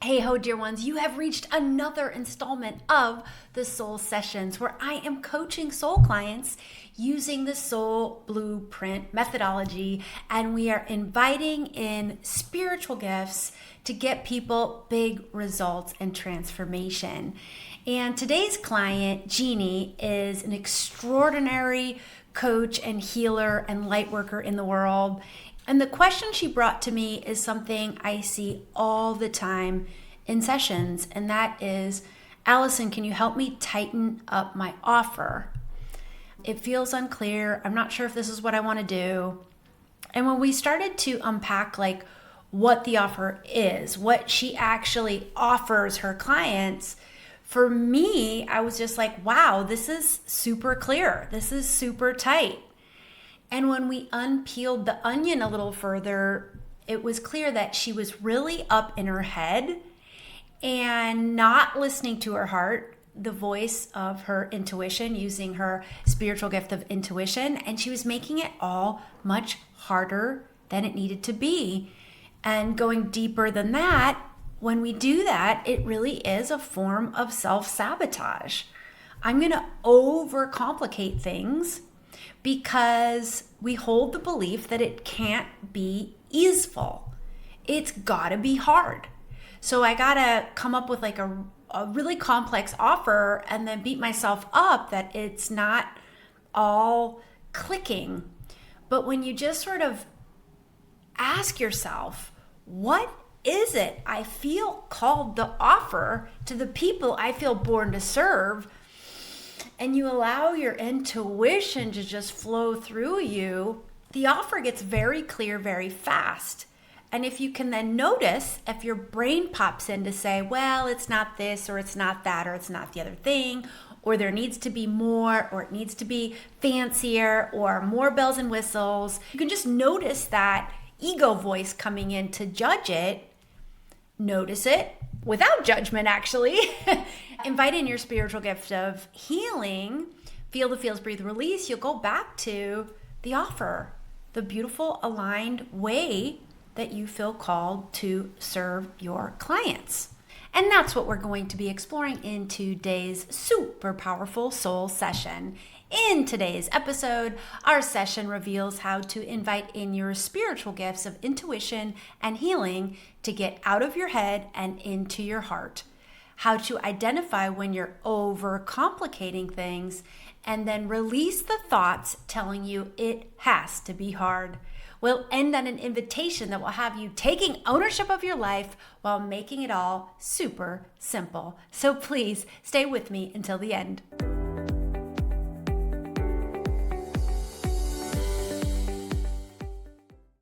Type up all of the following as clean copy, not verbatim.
Hey ho, dear ones, you have reached another installment of the Soul Sessions where I am coaching soul clients using the Soul Blueprint methodology, and we are inviting in spiritual gifts to get people big results and transformation. And today's client, Jeanni, is an extraordinary coach and healer and light worker in the world. And the question she brought to me is something I see all the time in sessions, and that is, Allison, can you help me tighten up my offer? It feels unclear. I'm not sure if this is what I want to do. And when we started to unpack what the offer is, what she actually offers her clients, for me, I was just like, wow, this is super clear. This is super tight. And when we unpeeled the onion a little further, it was clear that she was really up in her head and not listening to her heart, the voice of her intuition, using her spiritual gift of intuition. And she was making it all much harder than it needed to be. And going deeper than that, when we do that, it really is a form of self-sabotage. I'm going to overcomplicate things because we hold the belief that it can't be easeful. It's gotta be hard. So I gotta come up with a really complex offer and then beat myself up that it's not all clicking. But when you just sort of ask yourself, what is it I feel called to offer to the people I feel born to serve? And you allow your intuition to just flow through you, the offer gets very clear very fast. And if you can then notice, if your brain pops in to say, well, it's not this, or it's not that, or it's not the other thing, or there needs to be more, or it needs to be fancier, or more bells and whistles, you can just notice that ego voice coming in to judge it. Notice it without judgment, actually. Invite in your spiritual gift of healing. Feel the feels, breathe, release. You'll go back to the offer, the beautiful, aligned way that you feel called to serve your clients. And that's what we're going to be exploring in today's super powerful soul session. In today's episode, our session reveals how to invite in your spiritual gifts of intuition and healing to get out of your head and into your heart. How to identify when you're overcomplicating things and then release the thoughts telling you it has to be hard. We'll end on an invitation that will have you taking ownership of your life while making it all super simple. So please stay with me until the end.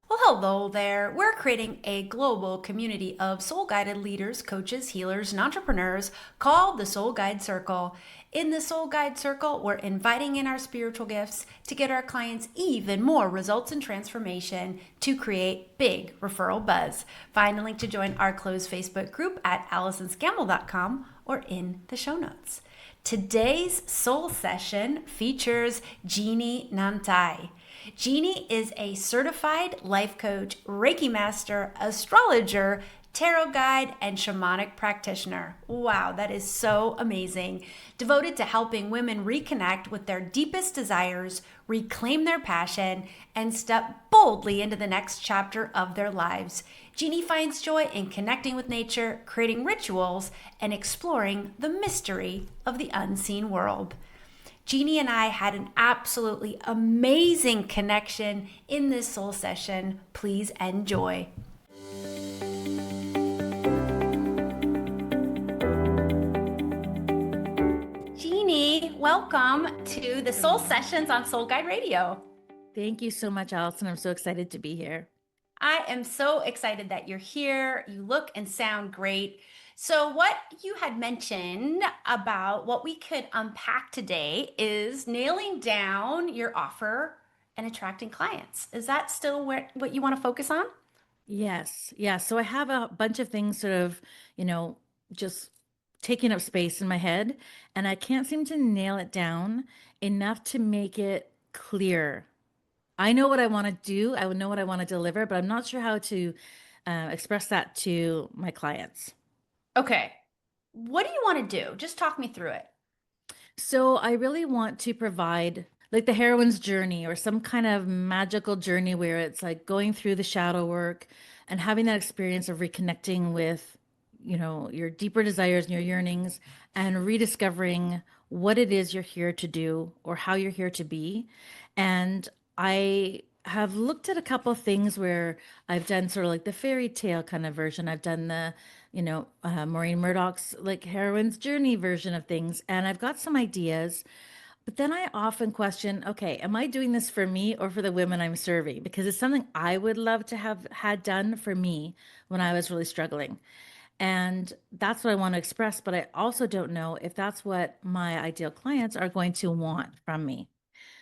Well, hello there. We're creating a global community of soul-guided leaders, coaches, healers, and entrepreneurs called the Soul Guide Circle. In the Soul Guide Circle, we're inviting in our spiritual gifts to get our clients even more results and transformation to create big referral buzz. Find a link to join our closed Facebook group at AllisonScammell.com or in the show notes. Today's soul session features Jeanni Nantais. Jeanni is a certified life coach, Reiki Master, Astrologer, tarot guide, and Shamanic Practitioner. Wow, that is so amazing. Devoted to helping women reconnect with their deepest desires, reclaim their passion, and step boldly into the next chapter of their lives. Jeanni finds joy in connecting with nature, creating rituals, and exploring the mystery of the unseen world. Jeanni and I had an absolutely amazing connection in this soul session. Please enjoy. Jeanni, welcome to the Soul Sessions on Soul Guide Radio. Thank you so much, Allison. I'm so excited to be here. I am so excited that you're here. You look and sound great. So what you had mentioned about what we could unpack today is nailing down your offer and attracting clients. Is that still what you want to focus on? Yes. Yeah. So I have a bunch of things sort of, just taking up space in my head, and I can't seem to nail it down enough to make it clear. I know what I want to do. I would know what I want to deliver, but I'm not sure how to express that to my clients. Okay. What do you want to do? Just talk me through it. So I really want to provide like the heroine's journey or some kind of magical journey where it's like going through the shadow work and having that experience of reconnecting with, your deeper desires and your yearnings and rediscovering what it is you're here to do or how you're here to be. And I have looked at a couple of things where I've done sort of like the fairy tale kind of version. I've done the Maureen Murdoch's like heroine's journey version of things. And I've got some ideas, but then I often question, okay, am I doing this for me or for the women I'm serving? Because it's something I would love to have had done for me when I was really struggling. And that's what I want to express. But I also don't know if that's what my ideal clients are going to want from me.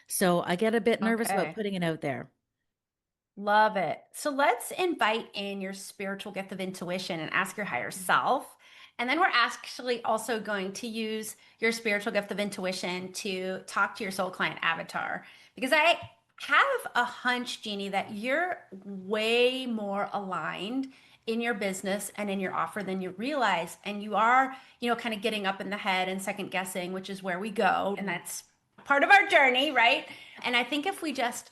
So I get a bit nervous about Okay. putting it out there. Love it. So let's invite in your spiritual gift of intuition and ask your higher self. And then we're actually also going to use your spiritual gift of intuition to talk to your soul client avatar. Because I have a hunch, Jeannie, that you're way more aligned in your business and in your offer than you realize. And you are, kind of getting up in the head and second guessing, which is where we go. And that's part of our journey, right? And I think if we just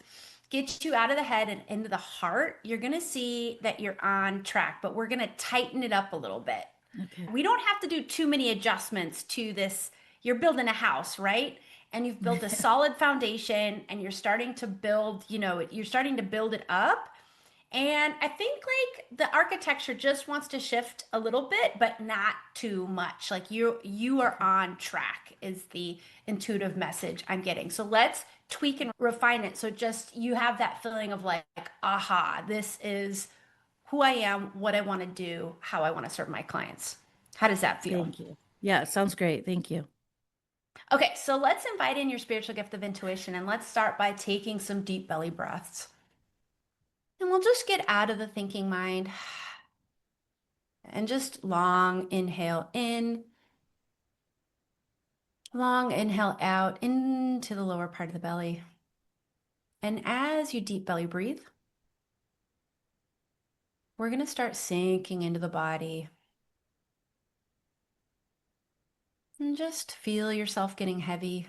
get you out of the head and into the heart, you're going to see that you're on track, but we're going to tighten it up a little bit. Okay. We don't have to do too many adjustments to this. You're building a house, right? And you've built a solid foundation and you're starting to build, you're starting to build it up. And I think like the architecture just wants to shift a little bit, but not too much. Like you are on track is the intuitive message I'm getting. So let's tweak and refine it. So just you have that feeling of like, aha, this is who I am, what I want to do, how I want to serve my clients. How does that feel? Thank you. Yeah, sounds great. Thank you. Okay, so let's invite in your spiritual gift of intuition and let's start by taking some deep belly breaths. And we'll just get out of the thinking mind and just long inhale in, long inhale out into the lower part of the belly. And as you deep belly breathe, we're going to start sinking into the body. And just feel yourself getting heavy,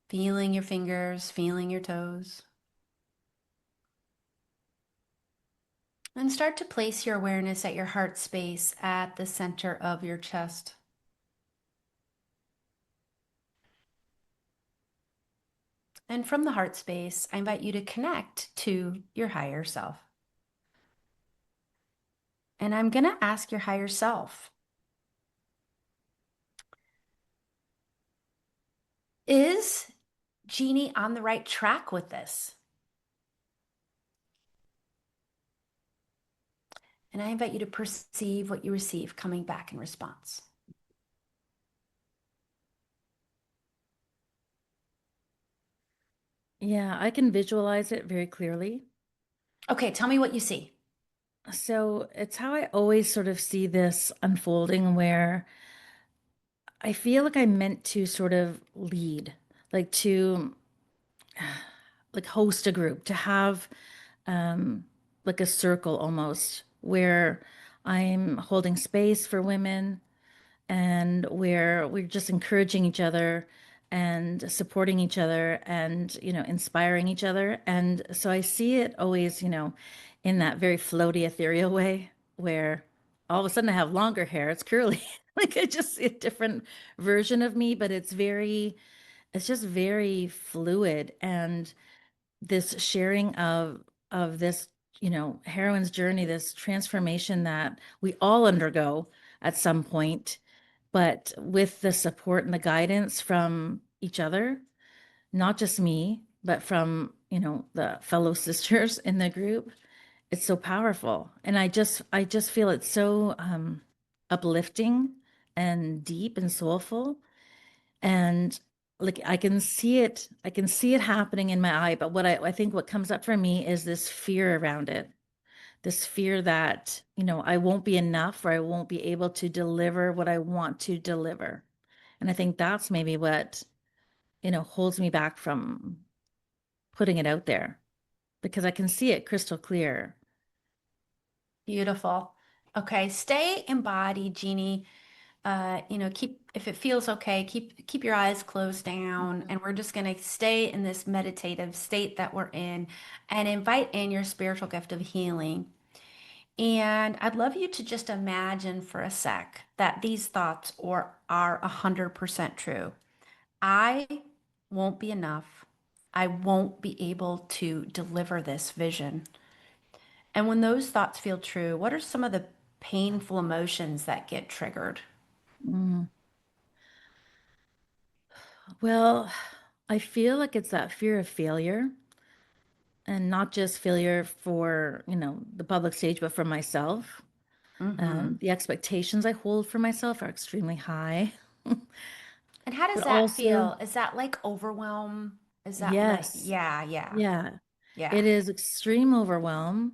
feeling your fingers, feeling your toes. And start to place your awareness at your heart space at the center of your chest. And from the heart space, I invite you to connect to your higher self. And I'm going to ask your higher self, is Jeannie on the right track with this? And I invite you to perceive what you receive coming back in response. Yeah, I can visualize it very clearly. Okay, tell me what you see. So it's how I always sort of see this unfolding where I feel like I'm meant to sort of lead, like to like host a group, to have like a circle almost where I'm holding space for women and where we're just encouraging each other and supporting each other and inspiring each other. And so I see it always in that very floaty ethereal way where all of a sudden I have longer hair, it's curly. Like I just see a different version of me, but it's just very fluid. And this sharing of this heroine's journey, this transformation that we all undergo at some point, but with the support and the guidance from each other, not just me, but from the fellow sisters in the group. It's so powerful, and I just feel it's so uplifting and deep and soulful. And like I can see it happening in my eye, but I think what comes up for me is this fear around it, this fear that I won't be enough or I won't be able to deliver what I want to deliver. And I think that's maybe what holds me back from putting it out there, because I can see it crystal clear. Beautiful. Okay, stay embodied, Jeannie. Keep if it feels okay, keep your eyes closed down, Mhm. and we're just gonna stay in this meditative state that we're in and invite in your spiritual gift of healing. And I'd love you to just imagine for a sec that these thoughts are 100% true. I won't be enough. I won't be able to deliver this vision. And when those thoughts feel true, what are some of the painful emotions that get triggered? Mm. Well, I feel like it's that fear of failure, and not just failure for, the public stage, but for myself. Mm-hmm. The expectations I hold for myself are extremely high. And how does But that also, feel? Is that like overwhelm? Is that like, yes, yeah, yeah, yeah, yeah. it is extreme overwhelm.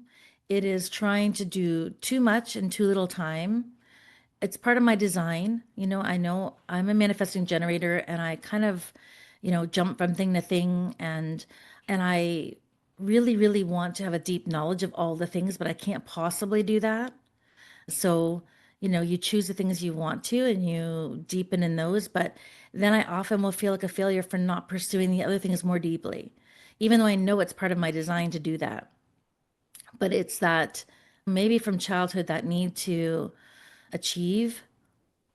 It is trying to do too much in too little time. It's part of my design. I know I'm a manifesting generator, and I kind of, jump from thing to thing, and I really, really want to have a deep knowledge of all the things, but I can't possibly do that. So, you choose the things you want to and you deepen in those, but then I often will feel like a failure for not pursuing the other things more deeply, even though I know it's part of my design to do that. But it's that maybe from childhood, that need to achieve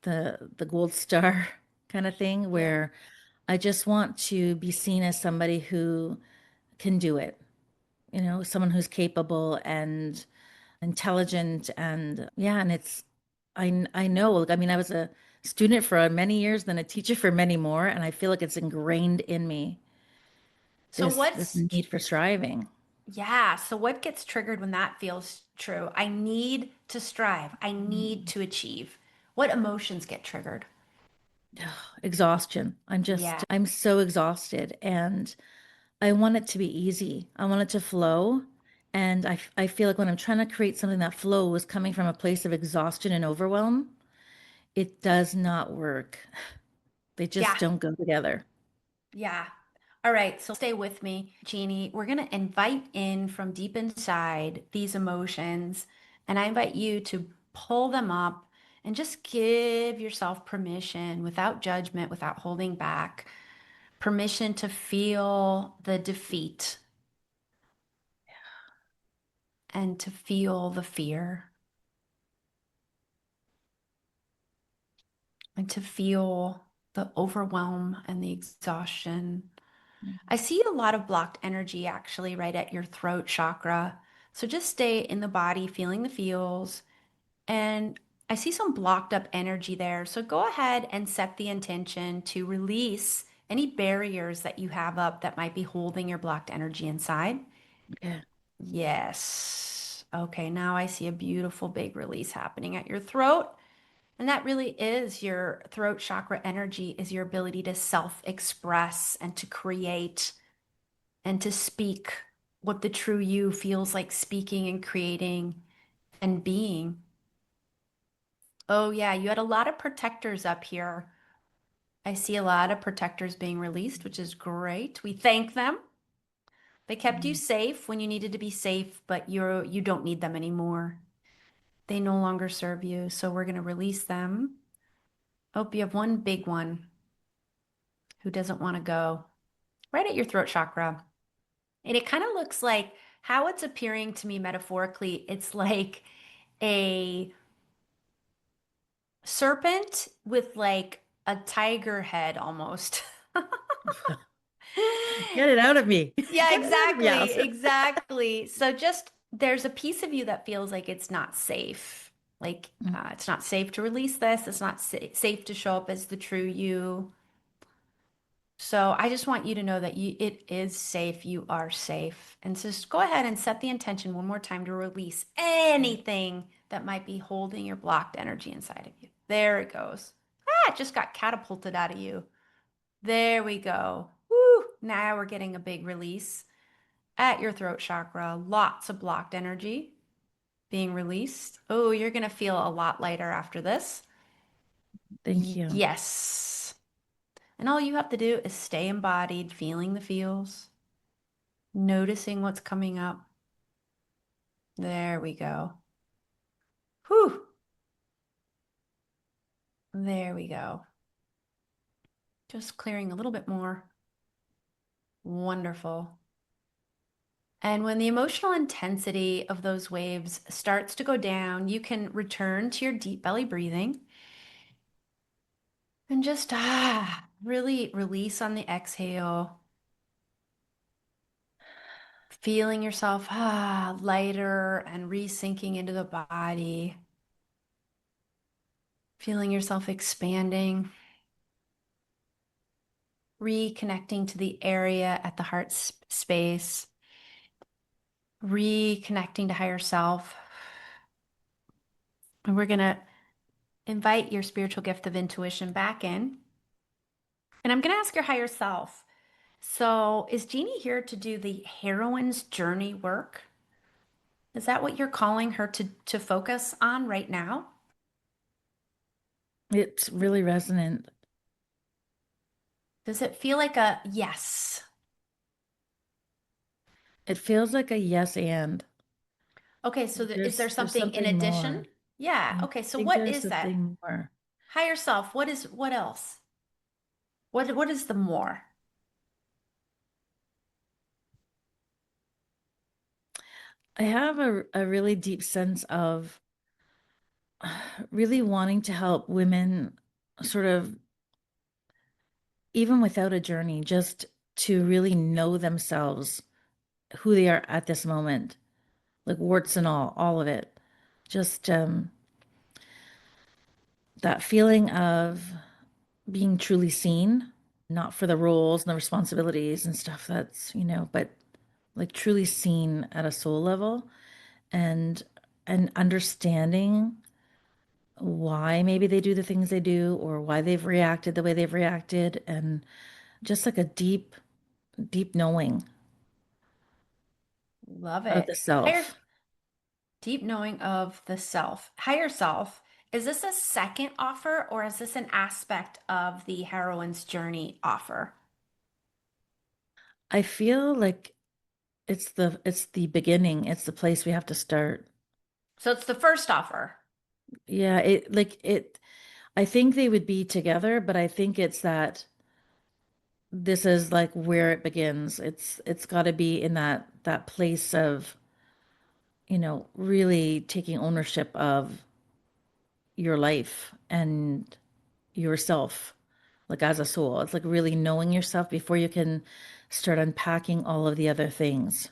the gold star kind of thing, Yeah. where I just want to be seen as somebody who can do it, someone who's capable and intelligent. And yeah, and I know, like, I mean, I was a student for many years, then a teacher for many more, and I feel like it's ingrained in me, So this what's, need for striving. yeah, so what gets triggered when that feels true? I need to strive. I need Mm. to achieve. What emotions get triggered? Exhaustion. Yeah. I'm so exhausted, and I want it to be easy. I want it to flow. And I feel like when I'm trying to create something that flows coming from a place of exhaustion and overwhelm, it does not work. They Yeah. just don't go together. Yeah. All right. So stay with me, Jeannie. We're going to invite in from deep inside these emotions, and I invite you to pull them up and just give yourself permission without judgment, without holding back, permission to feel the defeat and to feel the fear and to feel the overwhelm and the exhaustion. I see a lot of blocked energy actually right at your throat chakra. So just stay in the body, feeling the feels. And I see some blocked up energy there. So go ahead and set the intention to release any barriers that you have up that might be holding your blocked energy inside. Yeah. Yes. Okay, now I see a beautiful big release happening at your throat. And that really is your throat chakra energy, is your ability to self-express and to create and to speak what the true you feels like speaking and creating and being. Oh, yeah, you had a lot of protectors up here. I see a lot of protectors being released, which is great. We thank them. They kept you Mm. safe when you needed to be safe, but you don't need them anymore. They no longer serve you, so we're going to release them. Oh, you have one big one who doesn't want to go right at your throat chakra. And it kind of looks like how it's appearing to me metaphorically. It's like a serpent with like a tiger head almost. Get it out of me. Yeah, Get it out of me, exactly, Allison. exactly. So just there's a piece of you that feels like it's not safe. Like Mm. it's not safe to release this. It's not safe to show up as the true you. So I just want you to know that it is safe. You are safe. And so just go ahead and set the intention one more time to release anything that might be holding your blocked energy inside of you. There it goes. Ah, it just got catapulted out of you. There we go. Woo! Now we're getting a big release at your throat chakra. Lots of blocked energy being released. Oh, you're going to feel a lot lighter after this. Thank you. Yes. And all you have to do is stay embodied, feeling the feels, noticing what's coming up. There we go. Whew. There we go. Just clearing a little bit more. Wonderful. And when the emotional intensity of those waves starts to go down, you can return to your deep belly breathing and just really release on the exhale, feeling yourself lighter and resinking into the body, feeling yourself expanding, reconnecting to the area at the heart space, reconnecting to higher self. And we're going to invite your spiritual gift of intuition back in. And I'm going to ask your higher self. So, is Jeannie here to do the heroine's journey work? Is that what you're calling her to focus on right now? It's really resonant. Does it feel like a yes? It feels like a yes and. Okay, so is there There's something in something addition? more. Yeah. I Okay, so think what there's is that? something more. Higher self. What else? What is the more? I have a really deep sense of really wanting to help women sort of, even without a journey, just to really know themselves, who they are at this moment, like warts and all of it. Just that feeling of being truly seen, not for the roles and the responsibilities and stuff that's, but like truly seen at a soul level, and understanding why maybe they do the things they do or why they've reacted the way they've reacted, and just like a deep knowing Love of it. the Higher self. deep knowing of the self. Higher self. Is this a second offer or is this an aspect of the heroine's journey offer? I feel like it's the beginning. It's the place we have to start. So it's the first offer. Yeah, I think they would be together, but I think it's that this is like where it begins. It's got to be in that place of, really taking ownership of your life and yourself, like as a soul. It's like really knowing yourself before you can start unpacking all of the other things.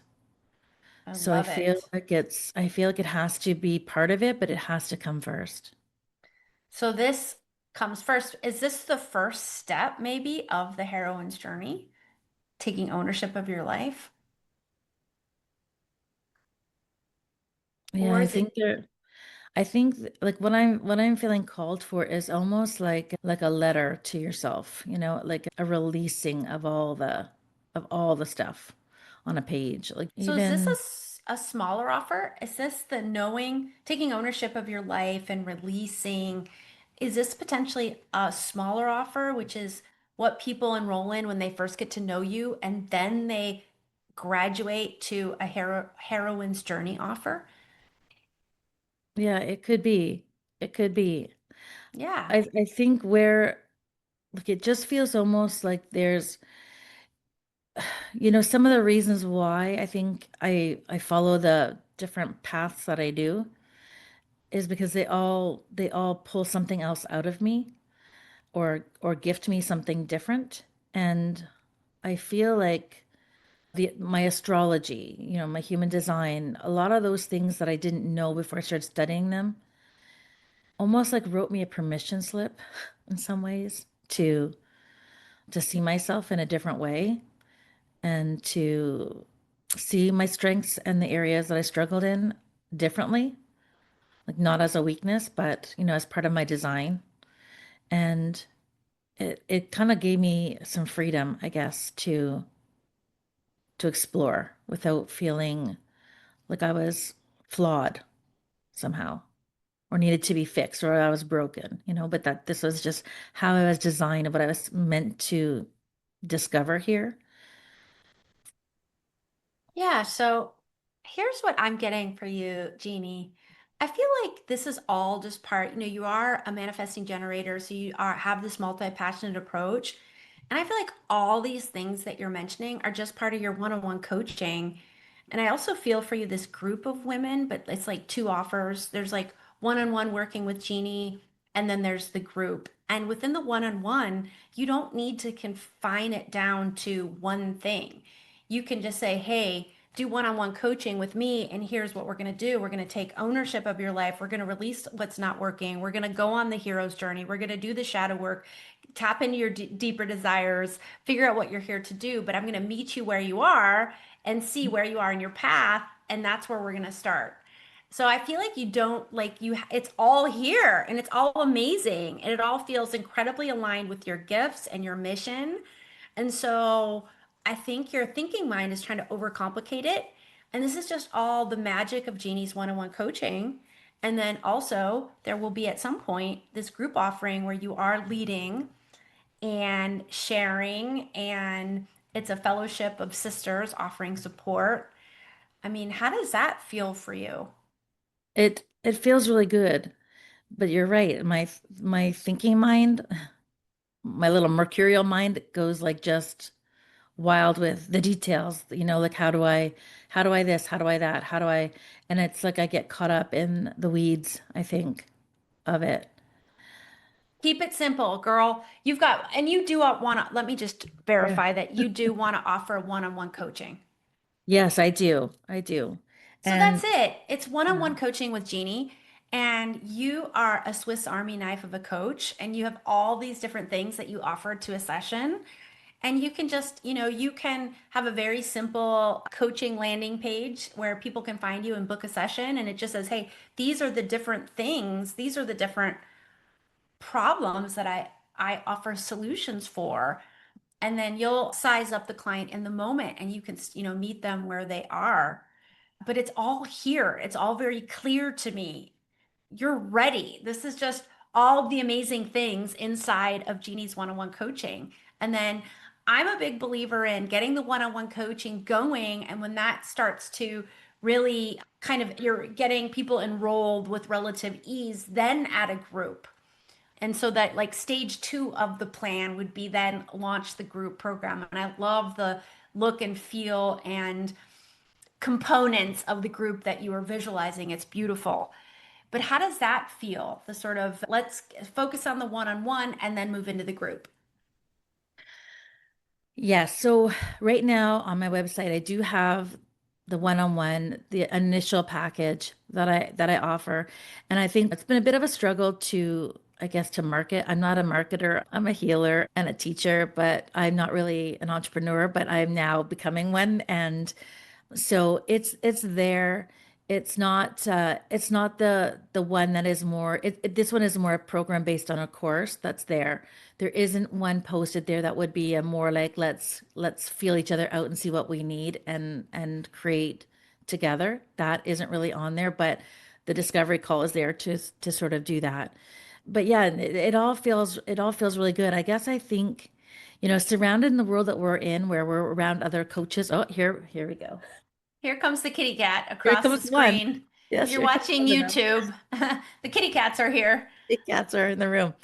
I So I love feel it. like I feel like it has to be part of it, but it has to come first. So this comes first. Is this the first step, maybe, of the heroine's journey? Taking ownership of your life? Yeah, Or I is think it? like what I'm feeling called for is almost like a letter to yourself, like a releasing of all the stuff on a page. Like So is this a, even a smaller offer? Is this the knowing, taking ownership of your life and releasing? Is this potentially a smaller offer, which is what people enroll in when they first get to know you and then they graduate to a heroine's journey offer? yeah, it could be. It could be. Yeah. I think where like it just feels almost like there's some of the reasons why I think I follow the different paths that I do is because they all pull something else out of me, or gift me something different. And I feel like my astrology, my human design, a lot of those things that I didn't know before I started studying them almost like wrote me a permission slip in some ways to see myself in a different way, and to see my strengths and the areas that I struggled in differently, like not as a weakness, but as part of my design. And it kind of gave me some freedom, I guess, to explore without feeling like I was flawed somehow, or needed to be fixed, or I was broken, but that this was just how I was designed and what I was meant to discover here. Yeah. So here's what I'm getting for you, Jeannie. I feel like this is all just part, you are a manifesting generator, so you are have this multi-passionate approach. And I feel like all these things that you're mentioning are just part of your one-on-one coaching. And I also feel for you this group of women, but it's like two offers. There's like one-on-one working with Jeannie, and then there's the group. And within the one-on-one, you don't need to confine it down to one thing. You can just say, hey, do one-on-one coaching with me, and here's what we're going to do. We're going to take ownership of your life. We're going to release what's not working. We're going to go on the hero's journey. We're going to do the shadow work, tap into your deeper desires, figure out what you're here to do. But I'm going to meet you where you are and see where you are in your path, and that's where we're going to start. So I feel like you don't like you it's all here and it's all amazing and it all feels incredibly aligned with your gifts and your mission. And so I think your thinking mind is trying to overcomplicate it. And this is just all the magic of Jeannie's one-on-one coaching. And then also there will be at some point this group offering where you are leading and sharing, and it's a fellowship of sisters offering support. I mean, how does that feel for you? It feels really good, but you're right. My thinking mind, my little mercurial mind goes like just wild with the details, like how do I this, how do I that, how do I, and it's like I get caught up in the weeds, I think, of it. Keep it simple, girl. You've got, and you do want to, let me just Yeah. verify that you do want to offer one-on-one coaching. Yes, I do. I do. So And that's it. It's yeah. one-on-one coaching with Jeannie, and you are a Swiss Army knife of a coach, and you have all these different things that you offer to a session. And you can just, you can have a very simple coaching landing page where people can find you and book a session. And it just says, hey, these are the different things, these are the different problems that I offer solutions for. And then you'll size up the client in the moment and you can, meet them where they are. But it's all here. It's all very clear to me. You're ready. This is just all the amazing things inside of Jeannie's one-on-one coaching. And then I'm a big believer in getting the one-on-one coaching going. And when that starts to really kind of, you're getting people enrolled with relative ease, then add a group. And so that like stage two of the plan would be then launch the group program. And I love the look and feel and components of the group that you are visualizing. It's beautiful. But how does that feel? The sort of let's focus on the one-on-one and then move into the group. Yeah, so right now on my website, I do have the one-on-one, the initial package that I offer. And I think it's been a bit of a struggle to, I guess, to market. I'm not a marketer. I'm a healer and a teacher, but I'm not really an entrepreneur, but I'm now becoming one. And so it's there. It's not the one that is more this one is more a program based on a course that's there. There isn't one posted there that would be a more like let's feel each other out and see what we need and create together. That isn't really on there, but the discovery call is there to sort of do that. But yeah, it all feels really good. I guess I think, surrounded in the world that we're in where we're around other coaches. Oh, here we go. Here comes the kitty cat Here across the comes one. screen. If Yes, you're here comes watching one of them. YouTube, the kitty cats are here. The cats are in the room.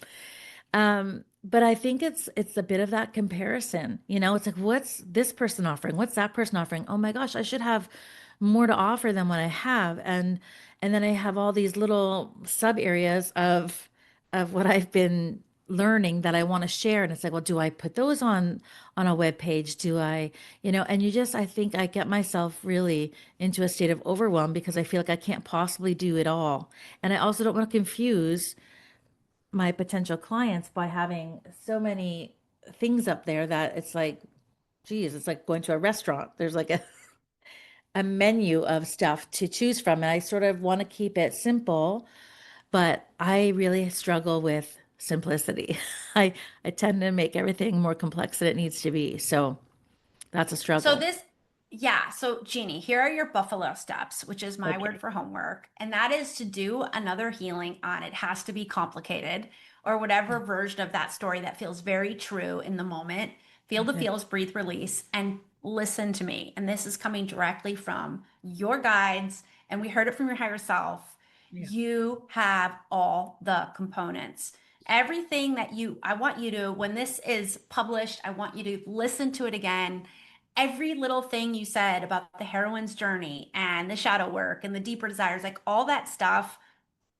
But I think it's a bit of that comparison. It's like, what's this person offering? What's that person offering? Oh my gosh, I should have more to offer than what I have. And then I have all these little sub areas of what I've been learning that I want to share. And it's like, well, do I put those on a web page? Do I, and I think I get myself really into a state of overwhelm because I feel like I can't possibly do it all. And I also don't want to confuse my potential clients by having so many things up there that it's like, geez, it's like going to a restaurant. There's like a menu of stuff to choose from. And I sort of want to keep it simple, but I really struggle with simplicity. I tend to make everything more complex than it needs to be. So that's a So struggle. this, yeah. So Jeannie, here are your buffalo steps, which is my word Okay. for homework. And that is to do another healing on it has to be complicated or whatever version of that story that feels very true in the moment. Feel the Okay. feels, breathe, release, and listen to me. And this is coming directly from your guides. And we heard it from your higher self. Yeah. You have all the components. Everything that I want you to, when this is published, I want you to listen to it again. Every little thing you said about the heroine's journey and the shadow work and the deeper desires, like all that stuff,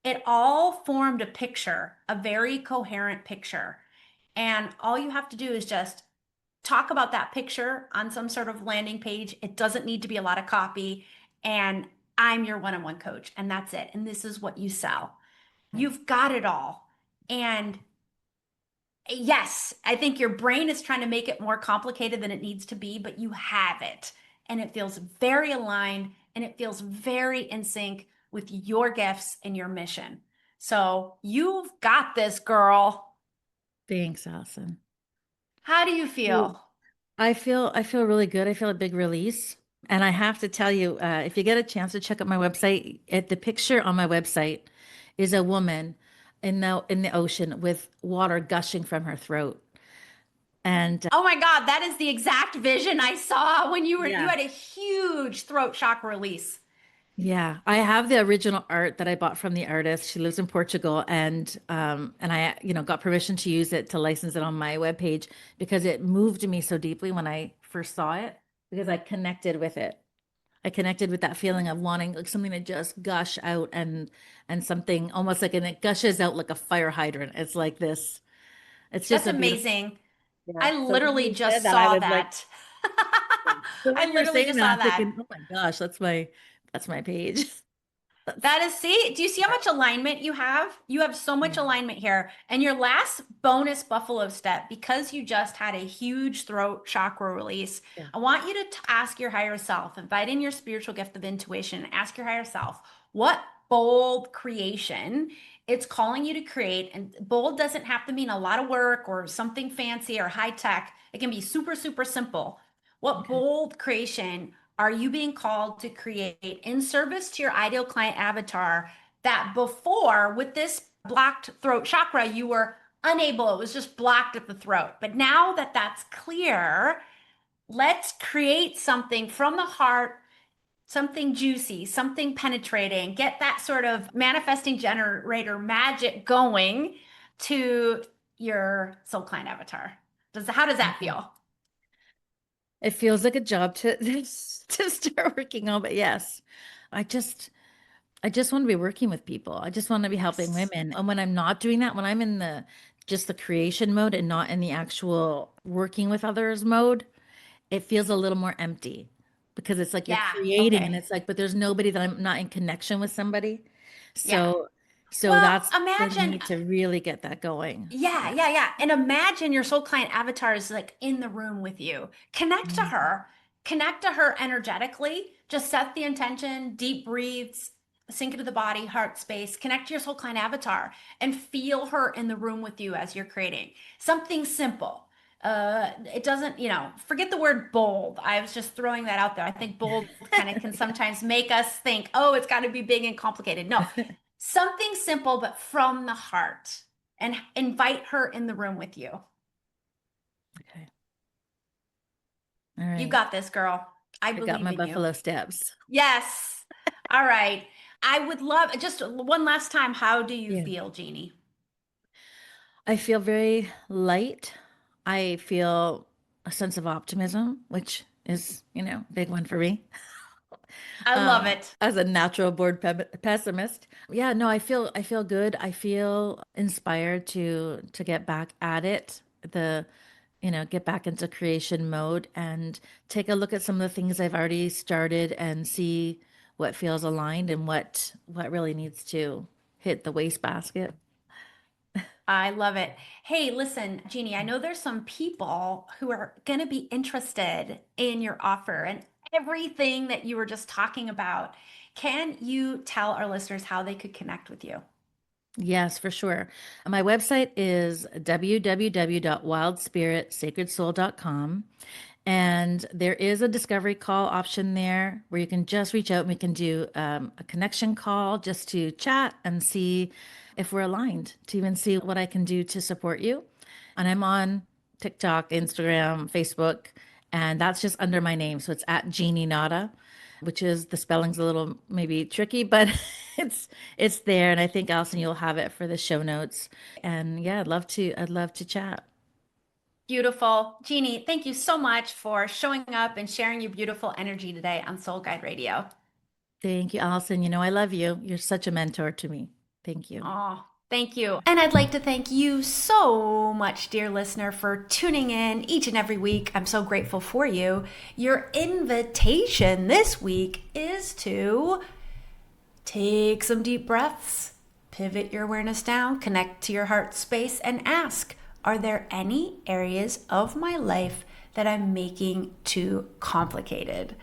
it all formed a picture, a very coherent picture. And all you have to do is just talk about that picture on some sort of landing page. It doesn't need to be a lot of copy. And I'm your one on one coach, and that's it. And this is what you sell. Okay. You've got it all. And yes, I think your brain is trying to make it more complicated than it needs to be, but you have it. And it feels very aligned and it feels very in sync with your gifts and your mission. So you've got this, girl. Thanks, Allison. How do you Well, feel? I feel really good. I feel a big release. And I have to tell you, if you get a chance to check out my website, the picture on my website is a woman in the ocean with water gushing from her throat. And Oh my God, that is the exact vision I saw when you yeah. had a huge throat chakra release. Yeah, I have the original art that I bought from the artist. She lives in Portugal, and I, got permission to use it to license it on my webpage because it moved me so deeply when I first saw it because I connected with it. I connected with that feeling of wanting like something to just gush out and something almost like and it gushes out like a fire hydrant. It's like this. It's just That's a beautiful. amazing. Yeah. I So when literally you said just that, I saw was like, that. yeah. So I when you're literally saying just that, saw I'm that. thinking, oh my gosh, that's my page. That's That is, see, do you see how much alignment you have? You have so much yeah. alignment here. And your last bonus buffalo step, because you just had a huge throat chakra release, Yeah. I want you to ask your higher self, invite in your spiritual gift of intuition, and ask your higher self, what bold creation it's calling you to create. And bold doesn't have to mean a lot of work or something fancy or high tech. It can be super, super simple. What Okay. bold creation are you being called to create in service to your ideal client avatar that before with this blocked throat chakra, you were unable, it was just blocked at the throat. But now that that's clear, let's create something from the heart, something juicy, something penetrating, get that sort of manifesting generator magic going to your soul client avatar. How does that Okay. feel? It feels like a job to to start working on, but yes, I just I just want to be working with people. I just want to be helping Yes. women. And when I'm not doing that, when I'm in the just the creation mode and not in the actual working with others mode, it feels a little more empty because it's like you're Yeah. creating and Okay. it's like, but there's nobody that I'm not in connection with somebody. Yeah. So so Well, that's for imagine, me to really get that going. yeah, Yeah. yeah, yeah. And imagine your soul client avatar is like in the room with you. Mhm. Connect to her energetically. Just set the intention, deep breathes, sink into the body, heart space, connect to your soul client avatar and feel her in the room with you as you're creating something simple. It doesn't, forget the word bold. I was just throwing that out there. I think bold kind of can sometimes make us think, oh, it's got to be big and complicated. No, something simple, but from the heart and invite her in the room with you. Okay. All You right. got this, girl. I I got believe my in you. buffalo steps. Yes. All right. I would love just one last time. How do you Yeah. feel, Jeannie? I feel very light. I feel a sense of optimism, which is, a big one for me. I love it. As a natural born pessimist. Yeah, no, I feel good. I feel inspired to get back at it. Get back into creation mode and take a look at some of the things I've already started and see what feels aligned and what really needs to hit the wastebasket. I love it. Hey, listen, Jeannie, I know there's some people who are going to be interested in your offer and everything that you were just talking about. Can you tell our listeners how they could connect with you? Yes, for sure. My website is www.wildspiritsacredsoul.com. And there is a discovery call option there where you can just reach out and we can do a connection call just to chat and see if we're aligned, to even see what I can do to support you. And I'm on TikTok, Instagram, Facebook, and that's just under my name. So it's at Jeannie Nata, which is the spelling's a little maybe tricky, but it's there, and I think Allison, you'll have it for the show notes. And yeah, I'd love to chat. Beautiful. Jeanni, thank you so much for showing up and sharing your beautiful energy today on Soul Guide Radio. Thank you, Allison. I love you. You're such a mentor to me. Thank you. Oh, thank you. And I'd like to thank you so much, dear listener, for tuning in each and every week. I'm so grateful for you. Your invitation this week is to take some deep breaths, pivot your awareness down, connect to your heart space, and ask, are there any areas of my life that I'm making too complicated?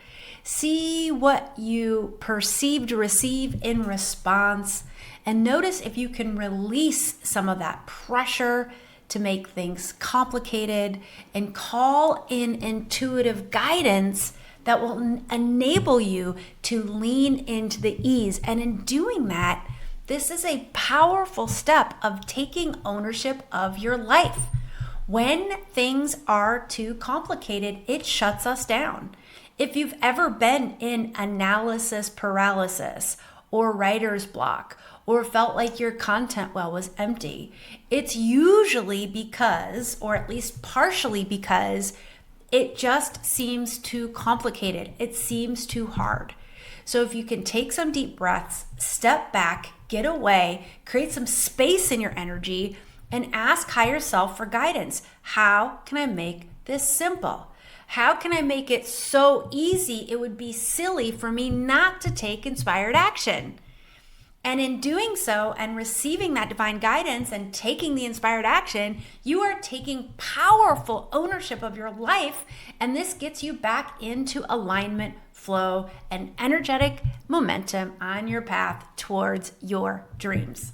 See what you perceive to receive in response, and notice if you can release some of that pressure to make things complicated and call in intuitive guidance that will enable you to lean into the ease. And in doing that, this is a powerful step of taking ownership of your life. When things are too complicated, it shuts us down. If you've ever been in analysis paralysis or writer's block, or felt like your content well was empty, it's usually because, or at least partially because, it just seems too complicated. It seems too hard. So if you can take some deep breaths, step back, get away, create some space in your energy, and ask higher self for guidance. How can I make this simple? How can I make it so easy it would be silly for me not to take inspired action? And in doing so and receiving that divine guidance and taking the inspired action, you are taking powerful ownership of your life. And this gets you back into alignment, flow, and energetic momentum on your path towards your dreams.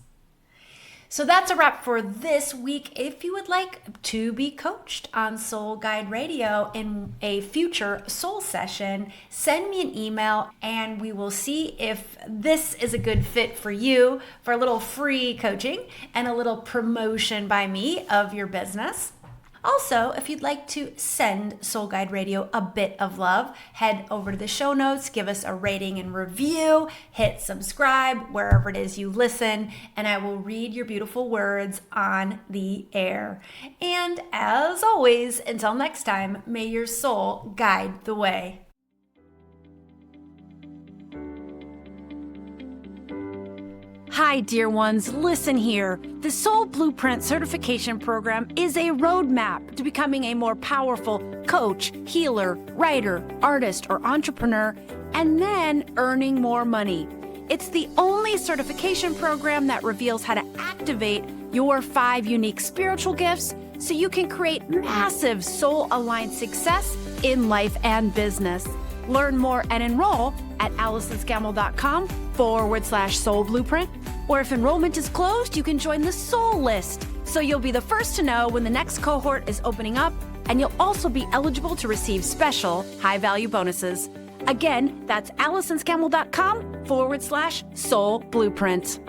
So that's a wrap for this week. If you would like to be coached on Soul Guide Radio in a future soul session, send me an email and we will see if this is a good fit for you for a little free coaching and a little promotion by me of your business. Also, if you'd like to send Soul Guide Radio a bit of love, head over to the show notes, give us a rating and review, hit subscribe wherever it is you listen, and I will read your beautiful words on the air. And as always, until next time, may your soul guide the way. Hi, dear ones, listen here. The Soul Blueprint Certification Program is a roadmap to becoming a more powerful coach, healer, writer, artist, or entrepreneur, and then earning more money. It's the only certification program that reveals how to activate your 5 unique spiritual gifts so you can create massive soul-aligned success in life and business. Learn more and enroll at AllisonScammell.com/Soul Blueprint. Or if enrollment is closed, you can join the Soul List. So you'll be the first to know when the next cohort is opening up, and you'll also be eligible to receive special high-value bonuses. Again, that's AllisonScammell.com/Soul Blueprint.